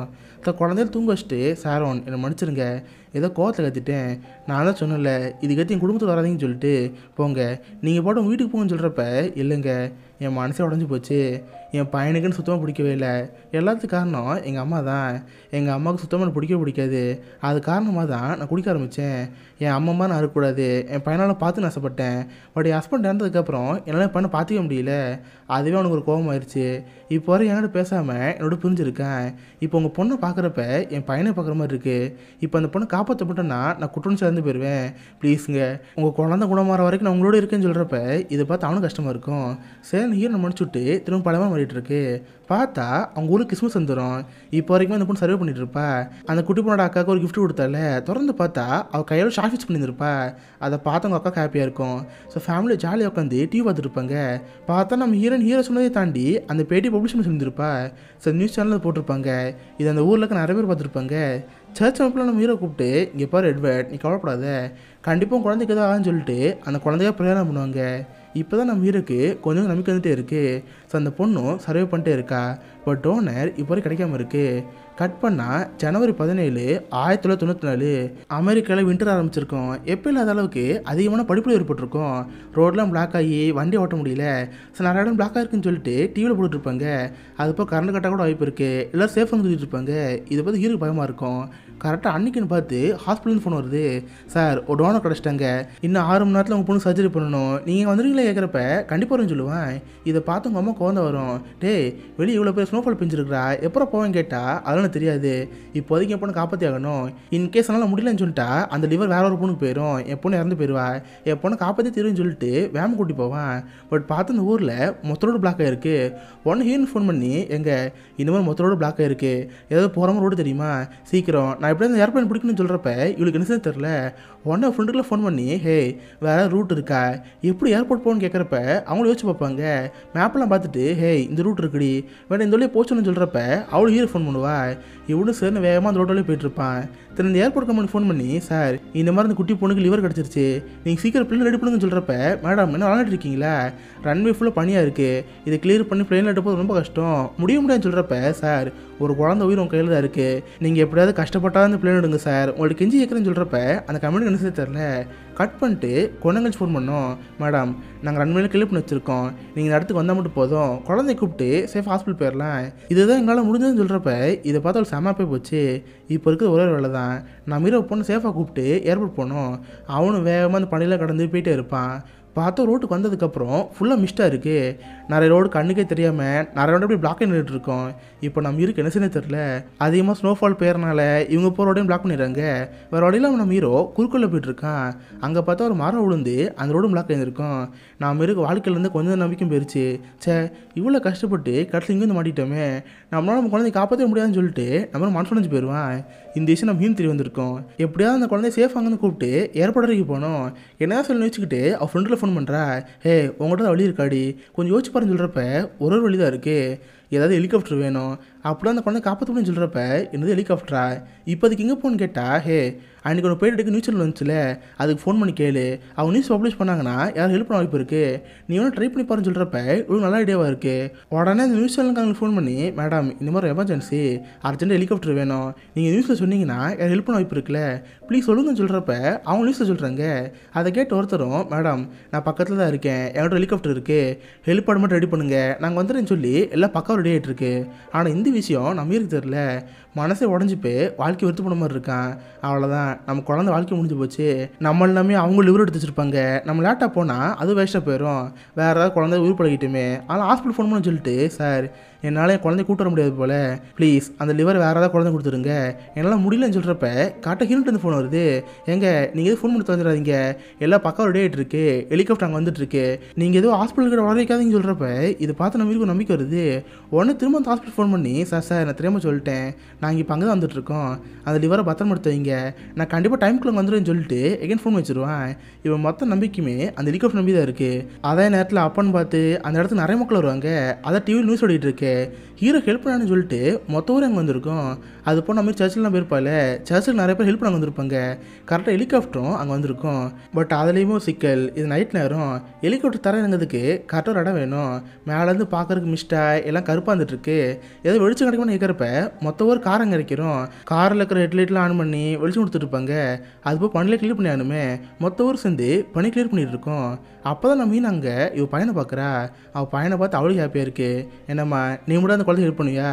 குழந்தையில தூங்க வச்சுட்டு ஷேரோன் என்னை மன்னிச்சிருங்க, ஏதோ கோவத்தில் கற்றுட்டேன், நான் தான் சொன்னல இதுக்கடுத்து என் குடும்பத்தில் வராதிங்கன்னு சொல்லிட்டு போங்க, நீங்கள் போட்டு உங்கள் வீட்டுக்கு போங்கன்னு சொல்கிறப்ப இல்லைங்க என் மனசே உடஞ்சி போச்சு, என் பையனுக்குன்னு சுத்தமாக பிடிக்கவே இல்லை, எல்லாத்துக்கும் காரணம் எங்கள் அம்மா தான், எங்கள் அம்மாவுக்கு சுத்தமாக பிடிக்கவே பிடிக்காது, அது காரணமாக தான் நான் குடிக்க ஆரம்பித்தேன், என் அம்மா நான் இருக்கக்கூடாது, என் பையனால் பார்த்து ஆசைப்பட்டேன், பட் என் ஹஸ்பண்ட் இறந்ததுக்கப்புறம் என்னால் என் பையனை பார்த்துக்க முடியல, அதுவே அவனுக்கு ஒரு கோபம் ஆயிடுச்சு, இப்போ வரை என்னோட பேசாமல் என்னோட புரிஞ்சிருக்கேன், இப்போ உங்கள் பொண்ணை பார்க்குறப்ப என் பையனை பார்க்குற மாதிரி இருக்குது, இப்போ அந்த பொண்ணை காப்பாற்றப்பட்டேன்னா நான் குற்றம் சேர்ந்து போயிடுவேன், ப்ளீஸுங்க உங்கள் குழந்தை குணமாற வரைக்கும் நான் உங்களோட இருக்கேன்னு சொல்கிறப்ப இதை பார்த்து அவனும் கஷ்டமாக இருக்கும். சரி ஹீரோ முடிச்சுட்டு திரும்ப பழமாக மாறிட்டு இருக்கு. பார்த்தா அவங்க ஊருக்கு கிறிஸ்மஸ் வந்துடும். இப்போ வரைக்கும் அந்த பொண்ணு சர்வே பண்ணிட்டு இருப்பா. அந்த குட்டி பொண்ணோட அக்காவுக்கு ஒரு கிஃப்ட் கொடுத்தால, திறந்து பார்த்தா அவள் கையோட ஷார்ட் ஃபிக்ஸ் பண்ணியிருப்பா. அதை பார்த்து அவங்க அக்காவுக்கு ஹாப்பியாக இருக்கும். ஸோ ஃபேமிலி ஜாலியாக உட்காந்து டிவி பார்த்துட்டு இருப்பாங்க. பார்த்தா நம்ம ஹீரோ சொன்னதை தாண்டி அந்த பேட்டி பப்ளிஷ் பண்ணி சொல்லியிருப்பா. ஸோ நியூஸ் சேனலில் போட்டிருப்பாங்க. இது அந்த ஊரில் நிறைய பேர் பார்த்துருப்பாங்க. சர்ச் அமைப்பில் நம்ம ஹீரோ கூப்பிட்டு இங்கே பாரு எட்வர்ட் நீ கவலைப்படாத, கண்டிப்பாக குழந்தைக்கு எதாவது ஆகுன்னு சொல்லிட்டு அந்த குழந்தைய பிரயாணம் பண்ணுவாங்க. இப்போ தான் நம்ம ஹீரோக்கு கொஞ்சம் நம்பிக்கை வந்துட்டே இருக்குது. ஸோ அந்த பொண்ணும் சர்வே பண்ணிட்டே இருக்கா. பட் டோனர் இப்போ வரைக்கும் கிடைக்காம இருக்குது. கட் பண்ணால் ஜனவரி 17 1994 அமெரிக்காவில் வின்டர் ஆரம்பிச்சிருக்கோம். எப்போ இல்லாத அளவுக்கு அதிகமான படிப்பு ஏற்பட்டிருக்கும். ரோடெலாம் பிளாக் ஆகி வண்டி ஓட்ட முடியல. சில நிறைய இடம் பிளாக் ஆகிருக்குன்னு சொல்லிட்டு டிவியில் போட்டுருப்பாங்க. அதுப்போ கரண்ட் கட்டாக கூட வாய்ப்பு இருக்குது. எல்லோரும் சேஃபாக சுற்றிட்டு இருப்பாங்க. இதை பார்த்து ஹீரோக்கு பயமாக இருக்கும். கரெக்டாக அன்றைக்கின்னு பார்த்து ஹாஸ்பிட்டல் ஃபோன் வருது. சார் ஒரு டோனர் கிடச்சிட்டாங்க, இன்னும் 6 மணி நேரத்தில் உங்கள் பொண்ணு சர்ஜரி பண்ணணும், நீங்கள் வந்துடுங்களே கேட்குறப்ப கண்டிப்பாக வரும்னு சொல்லுவேன். இதை பார்த்து உங்கள் அம்மா குழந்தை வரும். டேய் வெளியே இவ்வளோ பேர் ஸ்னோஃபால் பெஞ்சிருக்கிறா, எப்போ போவேன்னு கேட்டால் அதெல்லாம் தெரியாது, இப்போதைக்கு என் பொண்ணு காப்பாற்றி ஆகணும், இன்கேஸ் அதனால் முடியலன்னு சொல்லிட்டா அந்த லிவர் வேற ஒரு பொண்ணுக்கு போயிடும், என் பொண்ணு இறந்து போயிடுவா, என் பொண்ணை காப்பாற்றி தருன்னு சொல்லிட்டு வேம கூட்டி போவான். பட் பார்த்து இந்த ஊரில் மொத்த ரோடு பிளாக் ஆகிருக்கு. ஒன்று ஹீரோன்னு ஃபோன் பண்ணி எங்க இந்த மாதிரி மொத்த ரோடு பிளாக் ஆகிருக்கு, ஏதாவது போகிற ரோடு தெரியுமா, சீக்கிரம் நான் எப்படி அந்த ஏர்பிளைன் பிடிக்கணும்னு சொல்கிறப்ப இவளுக்கு என்ன தெரில. உடனே ஃப்ரெண்டுக்குள்ள ஃபோன் பண்ணி ஹே வேறு ரூட் இருக்கா, எப்படி ஏர்போர்ட் போகணும்னு கேட்குறப்ப அவங்களும் யோசிச்சு பார்ப்பாங்க. மேப்பெல்லாம் பார்த்துட்டு ஹே இந்த ரூட் இருக்குடி வேணா இந்த வழியே போச்சுன்னு சொல்கிறப்ப அவளும் ஹீரோ ஃபோன் பண்ணுவா. இவனும் சரின்னு வேகமாக அந்த ரோட்டில் போயிட்டுருப்பான். திரு இந்த ஏர்போர்ட் கம்பெனி ஃபோன் பண்ணி சார் இந்த மாதிரி இந்த குட்டி பொண்ணுக்கு லிவர் கிடச்சிருச்சு, நீங்கள் சீக்கிரம் பிளேன் ரெடி பண்ணுங்கன்னு சொல்கிறப்ப மேடம் என்ன விளாண்டுட்டு இருக்கீங்களா, ரன்வே ஃபுல்லாக பனியாக இருக்குது, இதை கிளியர் பண்ணி பிளேனில் எடுப்பது ரொம்ப கஷ்டம், முடியாதுன்னு சொல்கிறப்ப சார் ஒரு குழந்தை உயிர் உங்கள் கையில் தான் இருக்குது, நீங்கள் எப்படியாவது கஷ்டப்பட்டால் அந்த பிளேன் எடுங்க சார், உங்களுக்கு கெஞ்சி கேட்குறேன்னு சொல்கிறப்ப அந்த கம்பெனிக்கு என்ன தெரில. கட் பண்ணிட்டு கொண்டங்கழிச்சு ஃபோன் பண்ணோம். மேடம் நாங்கள் ரன்வேல கிளியர் பண்ணி வச்சுருக்கோம், நீங்கள் இந்த இடத்துக்கு வந்தால் மட்டும் போதும், குழந்தைய கூப்பிட்டு சேஃப் ஹாஸ்பிட்டல் போயிடலாம், இதுதான் எங்களால் முடிஞ்சதுன்னு சொல்கிறப்ப இதை பார்த்து அவள் செம்மா போய் போச்சு. இப்போ இருக்கிறது ஒரே வேலை தான், நம்ம ஹீரோ பொண்ணு சேஃபாக கூப்பிட்டு ஏர்போர்ட் போனோம். அவனும் வேகமாக அந்த பணியில் கடந்து போயிட்டே இருப்பான். பார்த்தா ரோட்டுக்கு வந்ததுக்கப்புறம் ஃபுல்லாக மிஸ்டாக இருக்குது. நிறைய ரோடு கண்ணுக்கே தெரியாமல் நிறைய ரோடு அப்படி பிளாக் பண்ணிட்டு இருக்கோம். இப்போ நம்ம ஹீரோக்கு என்ன செய்யணும் தெரில. அதிகமாக ஸ்னோஃபால் பெய்யறனால இவங்க போகிற ரோடையும் பிளாக் பண்ணிடுறாங்க. வேறு வழியில் நம்ம ஹீரோ குறுக்குள்ள போயிட்டுருக்கான். அங்கே பார்த்தா ஒரு மரம் விழுந்து அந்த ரோடும் பிளாக் ஆகியிருக்கும். நம்ம ஹீரோக்கு வாழ்க்கையிலேருந்து கொஞ்சம் நம்பிக்கையும் போயிடுச்சு. சே இவ்வளோ கஷ்டப்பட்டு கடைசியில் இங்கே வந்து மாட்டிட்டோமே, நம்மளால நம்ம குழந்தைய காப்பாற்ற முடியாதுன்னு சொல்லிட்டு நம்ம மனசு உடைஞ்சு போயிடுவான். இந்த விஷயம் நம்ம ஹீரோ தெரிய வந்திருக்கோம். எப்படியாவது அந்த குழந்தைய சேஃப் அங்கேருந்து கூப்பிட்டு ஏர்போர்ட் வரைக்கும் போனோம். என்ன சொல்லி வச்சுக்கிட்டு அவள் ஃப்ரெண்டில் ஃபோன் பண்ணுறா. ஹே உங்கள்கிட்ட தான் வழி இருக்காடி, கொஞ்சம் யோசிச்சு பாருன்னு சொல்கிறப்ப ஒரு வழி தான் இருக்குது, ஏதாவது ஹெலிகாப்டர் வேணும், அப்படிலாம் அந்த குழந்தை காப்பாற்ற முடியும்னு சொல்கிறப்ப என்னது ஹெலிகாப்டரா, இப்போதுக்கு எங்கே போகணுன்னு கேட்டால் ஹே அன்றைக்கி ஒன்று போயிட்டு எடுக்க நியூஸ் சேனல் வந்துச்சுல அதுக்கு ஃபோன் பண்ணி கேளு, அவங்க நியூஸ் பப்ளிஷ் பண்ணாங்கன்னா யாரும் ஹெல்ப் பண்ண வாய்ப்பு இருக்குது, நீ வேணும் ட்ரை பண்ணி பாருன்னு சொல்கிறப்ப இவ்வளோ நல்ல ஐடியாவாக இருக்குது. உடனே அந்த நியூஸ் சேனலுக்கு ஃபோன் பண்ணி மேடம் இந்த மாதிரி எமர்ஜென்சி அர்ஜென்ட் ஹெலிகாப்டர் வேணும், நீங்கள் நியூஸில் சொன்னீங்கன்னா யாரும் ஹெல்ப் பண்ண வாய்ப்பு இருக்குல்ல, ப்ளீஸ் சொல்லுங்கன்னு சொல்கிறப்ப அவங்க நியூஸில் சொல்கிறாங்க. அதை கேட்டு ஒருத்தரும் மேடம் நான் பக்கத்தில் தான் இருக்கேன், என்கிட்ட ஹெலிகாப்டர் இருக்குது, ஹெலிபாட் மட்டும் ரெடி பண்ணுங்கள் நாங்கள் வந்துடுறேன்னு சொல்லி எல்லாம் பக்கம் ரெடி ஆகிட்டு இருக்கு. ஆனால் இந்த விஷயம் நம்ம இருக்கு தெரில, மனசே உடஞ்சி போய் வாழ்க்கை வெறுத்து போன மாதிரி இருக்கான். அவ்வளோதான் நம்ம குழந்தை வாழ்க்கை முடிஞ்சு போச்சு. நம்ம எல்லாமே அவங்க லிவர் எடுத்து வச்சுருப்பாங்க, நம்ம லேட்டாக போனால் அது வேஸ்ட்டாக போயிடும், வேறு ஏதாவது குழந்தை உயிர் பழகிட்டுமே. ஆனால் ஹாஸ்பிட்டல் ஃபோன் பண்ண சொல்லிட்டு சார் என்னால் என் குழந்தை கூட்ட வர முடியாது போல், ப்ளீஸ் அந்த லிவர் வேறு ஏதாவது குழந்தை கொடுத்துருங்க, என்னால் முடியலன்னு சொல்கிறப்ப காட்ட ஹீரோட்டு ஃபோன் வருது. எங்க நீங்கள் எதுவும் ஃபோன் பண்ணி தந்துடாதீங்க, எல்லாம் பக்கம் ரெடி ஆகிட்டு இருக்கு, ஹெலிகாப்டர் அங்கே வந்துட்டுருக்கு, நீங்கள் எதுவும் ஹாஸ்பிட்டலுக்கு வர வைக்காதீங்கன்னு சொல்கிறப்ப இது பார்த்து நம்ம வீட்டுக்கு நம்பிக்கை வருது. உடனே திரும்ப அந்த ஹாஸ்பிட்டல் ஃபோன் பண்ணி சார் நான் தெரியாமல் சொல்லிட்டேன், நாங்கள் இப்போ அங்கே தான் வந்துட்டுருக்கோம், அந்த லிவரை பத்திரம் எடுத்து வைங்க, நான் கண்டிப்பாக டைமுக்குள்ளே வந்துடுன்னு சொல்லிட்டு எகைன் ஃபோன் வச்சுருவேன். இவன் மொத்த நம்பிக்கையுமே அந்த ஹெலிகாப்டர் நம்பி தான் இருக்குது. அதே நேரத்தில் அப்பன்னு பார்த்து அந்த இடத்துக்கு நிறைய மக்கள் வருவாங்க. அதை டிவியில் நியூஸ் ஓடிட்டு இருக்கு. ஹீரோ ஹெல்ப் பண்ணான்னு சொல்லிட்டு மொத்த ஊர் அங்கே வந்திருக்கும். அது போல் நம்ம சர்ச்சில்லாம் போயிருப்பாள், சர்ச்சில் நிறைய பேர் ஹெல்ப் பண்ண வந்திருப்பாங்க. கரெக்டாக ஹெலிகாப்டரும் அங்கே வந்திருக்கும். பட் அதுலேயுமே ஒரு சிக்கல், இது நைட் நேரம், ஹெலிகாப்டர் தர இறங்கிறதுக்கு கரெக்டாக ஒரு இடம் வேணும். மேலேருந்து பார்க்கறதுக்கு மிஸ்டாக எல்லாம் கருப்பாக இருந்துட்டுருக்கு. ஏதோ வெளிச்சம் கிடைக்கும்னு கேட்குறப்ப மொத்த ஊர் கார் அங்கே இறக்கிறோம். காரில் இருக்கிற ஹெட்லைட்லாம் ஆன் பண்ணி வெளிச்சம் கொடுத்துட்ருப்பாங்க. அதுபோல் பணியில் கிளியர் பண்ணி ஆனுமே மொத்த ஊர் சேர்ந்து பணி கிளியர் பண்ணிட்டு இருக்கோம். அப்போ தான் நம்ம மீன் அங்கே இவள் பையனை பார்க்குறா. அவள் பையனை பார்த்து அவளுக்கு ஹாப்பியாக இருக்குது. என்னம்மா நீ மட்டும் அந்த குழந்தை ஹெல்ப் பண்ணுவியா,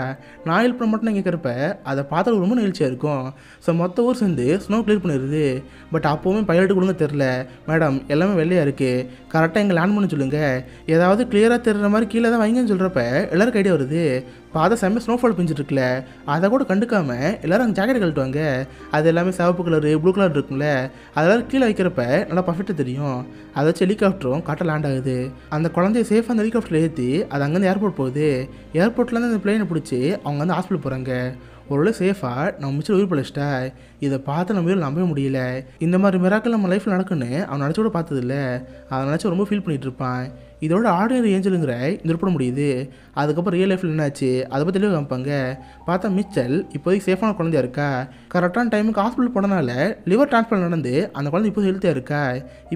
நான் ஹெல்ப் பண்ண மட்டும் கேட்குறப்ப அதை பார்த்தா ரொம்ப நிகழ்ச்சியாக இருக்கும். ஸோ மொத்த ஊர் சேர்ந்து ஸ்னோ கிளியர் பண்ணிடுது. பட் அப்போவுமே பைலட்டு கொடுங்க தெரில, மேடம் எல்லாமே வெள்ளையாக இருக்குது, கரெக்டாக எங்கே லேண்ட் பண்ண சொல்லுங்கள், ஏதாவது கிளியராக தெரிகிற மாதிரி கீழே தான் வைங்கன்னு சொல்கிறப்ப எல்லாருக்கும் ஐடியா வருது. பார்த்தா செம்ம ஸ்னோஃபால் பெஞ்சிட்ருக்குல, அதை கூட கண்டுக்காமல் எல்லோரும் அங்கே ஜாக்கெட் கழட்டுவாங்க. அது எல்லாமே சிவப்பு கலரு ப்ளூ கலர் இருக்கும்ல, அதெல்லாம் கீழே வைக்கிறப்ப நல்லா பர்ஃபெக்டாக தெரியும். அதை வச்சு ஹெலிகாப்டரும் கரெக்டாக லேண்ட் ஆகுது. அந்த குழந்தைய சேஃபாக அந்த ஹெலிகாப்டரில் ஏற்றி அது அங்கேருந்து ஏர்போர்ட் போகுது. ஏர்போர்ட்லேருந்து அந்த பிளேனை பிடிச்சி அவங்க வந்து ஹாஸ்பிட்டல் போகிறாங்க. ஒரு சேஃபாக நம்ம மிச்சம் உயிர் பழிச்சிட்டா. இதை பார்த்து நம்ம உயிர் நம்பவே முடியல. இந்த மாதிரி மிராக்கள் நம்ம லைஃப்பில் நடக்குன்னு அவன் நினச்சோட பார்த்ததில்ல. அதை நினச்சி ரொம்ப ஃபீல் பண்ணிகிட்டு இருப்பான். இதோட ஆர்டினரி ஏஞ்சலுங்கிற இந்த உருப்பட முடியுது. அதுக்கப்புறம் ரியல் லைஃப்பில் என்னாச்சு அதை பற்றி தெளிவாக காமிப்பாங்க. பார்த்தா மிச்சல் இப்போதைக்கு சேஃபான குழந்தையா இருக்கா. கரெக்டான டைமுக்கு ஹாஸ்பிட்டல் போனனால லிவர் டிரான்ஸ்பிளான்ட் நடந்து அந்த குழந்தை இப்போ ஹெல்த்தியாக இருக்கா.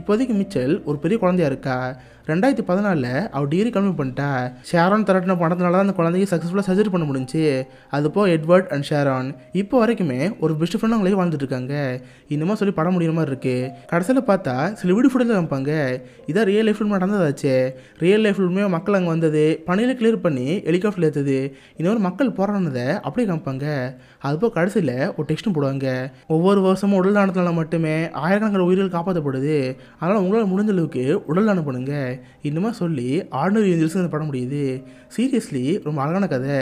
இப்போதைக்கு மிச்சல் ஒரு பெரிய குழந்தையா இருக்கா. 2014 அவள் டிகிரி கம்மி பண்ணிட்டா. ஷேரான் திரட்டின பணத்தினால தான் அந்த குழந்தைக்கு சக்ஸஸ்ஃபுல்லாக சர்ஜரி பண்ண முடிஞ்சு. அதுப்போ எட்வர்ட் அண்ட் ஷேரான் இப்போ வரைக்குமே ஒரு பெஸ்ட் ஃப்ரெண்ட் அவங்களே வாழ்ந்துட்டு இருக்காங்க. இன்னுமா சொல்லி படம் முடிகிற மாதிரி இருக்கு. கடைசியில் பார்த்தா சில வீடு ஃபுட்டில் காமிப்பாங்க. இதான் ரியல் லைஃப் ஃபில்ம் நடந்ததாச்சு. ரியல் லைஃப் ஃபில்மே மக்கள் அங்கே வந்தது, பணியில் கிளியர் பண்ணி ஹெலிகாப்டர் ஏற்றுது, இன்னொரு மக்கள் போராடினதை அப்படியே காமிப்பாங்க. அதுப்போ கடைசியில் ஒரு டெக்ஸ்ட்டும் போடுவாங்க. ஒவ்வொரு வருஷமும் உடல் தானத்தினால மட்டுமே ஆயிரக்கணக்கான உயிர்கள் காப்பாற்றப்படுது. அதனால் உங்களால் முடிஞ்ச அளவுக்கு உடல் தானம் பண்ணுங்க. இன்னுமா சொல்லி ஆர்டினரி ஏஞ்சல்ஸ் இந்த படம் முடியுது. சீரியஸ்லி ரொம்ப அழகான கதை.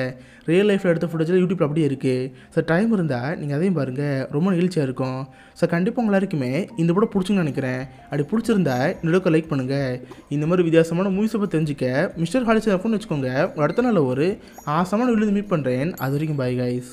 ரியல் லைஃப்பில் எடுத்த ஃபுட்டேஜில் யூடியூப்பில் அப்படியே இருக்குது. ஸோ டைம் இருந்தால் நீங்கள் அதையும் பாருங்கள், ரொம்ப நிகழ்ச்சியாக இருக்கும். ஸோ கண்டிப்பாக உங்கள் எல்லாருக்குமே இந்த படம் பிடிச்சுன்னு நினைக்கிறேன். அப்படி பிடிச்சிருந்தா இந்த லைக் பண்ணுங்கள். இந்த மாதிரி வித்தியாசமான மூவிஸை பற்றி தெரிஞ்சுக்க மிஸ்டர் ஹாலிஸ் ஃபோன் வச்சுக்கோங்க. அடுத்த நாள் ஒரு ஆசமான வீடியோ மீட் பண்ணுறேன். அது வரைக்கும் பாய் கைஸ்.